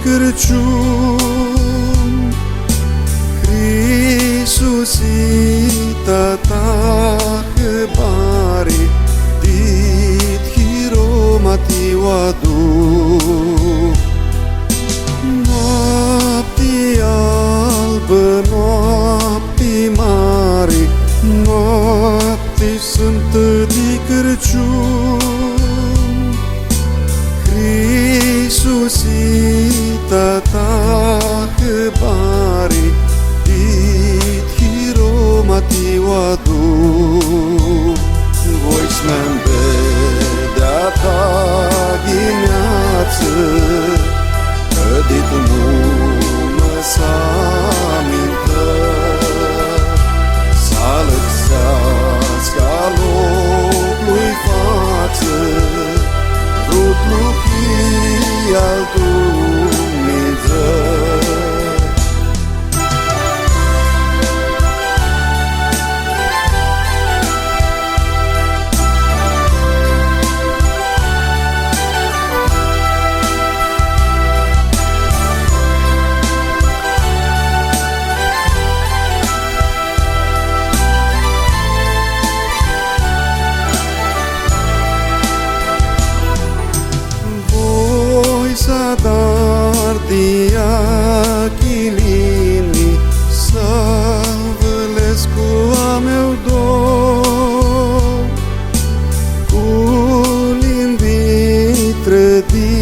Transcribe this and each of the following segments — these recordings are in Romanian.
Crăciun, Hrisusita ta hebare, dit hiromati wadu. Noapti albă, noapti mare, noapti sfântă de Crăciun, Hrisusita ta hebare, dit hiromati wadu. Voici mi-am vedea ta ghineață, dit nu mă s-amintă, să lăsească locului față, vrut lucrii al Dumnezeu. Dar diachilini salvălesc cu a meu dor, cu limbi trădiasimi,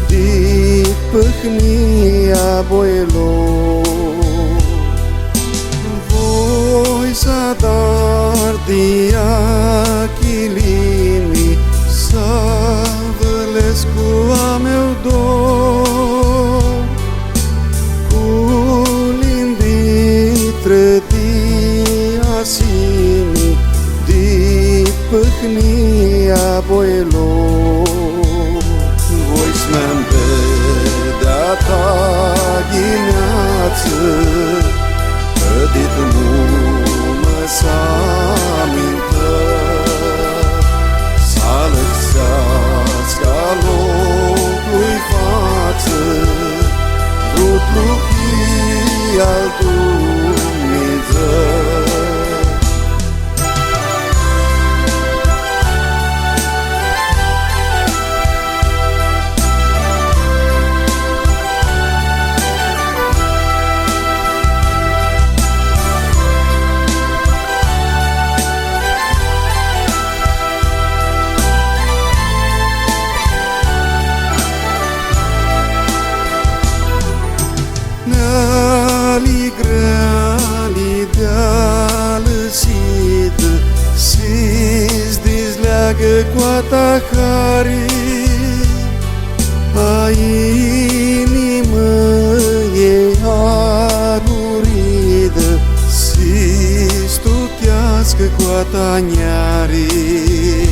dit pâhnia boilor. Voi sadar diachilini salvălesc cu a meu dor, cu limbi trădiasimi, dit pâhnia boilor. Voi-ți mi-am vedea ta ghineață, dit nu mă s-amintă, să lăsească locului față, vrut lucrii al Dumnezeu. Neali greali de-a lăsit, si-ți dezleagă coata harii, a inimă ei aruridă, si-ți stuchească coata nearii.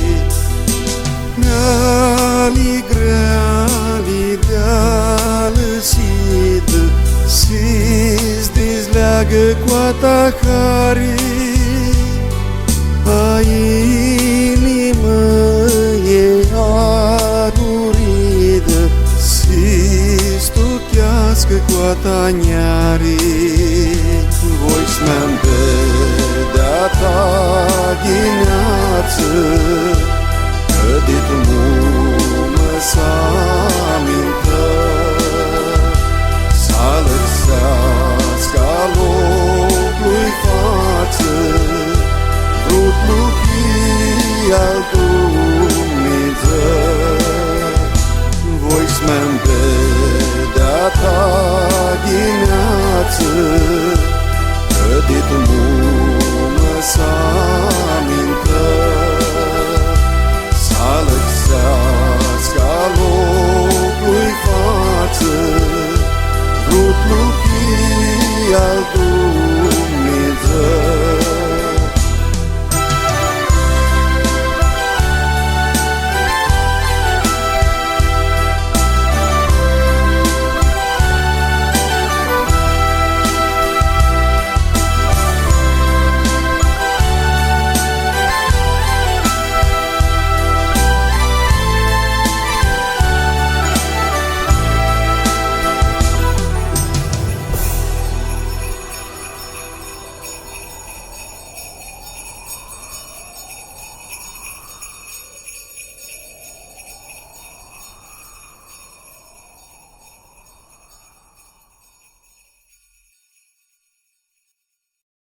Neali greali de-a lăsit, si-ți dezleagă coata harii, a inimă ei aruridă, si-ți stuchească coata nearii. Voi-ți mi-am vedea ta ghineață, dit nu mă s-amintă, să lăsească locului față, vrut lucrii al Dumnezeu. Voi-ți mi-am vedea ta ghineață, dit nu mă s-amintă,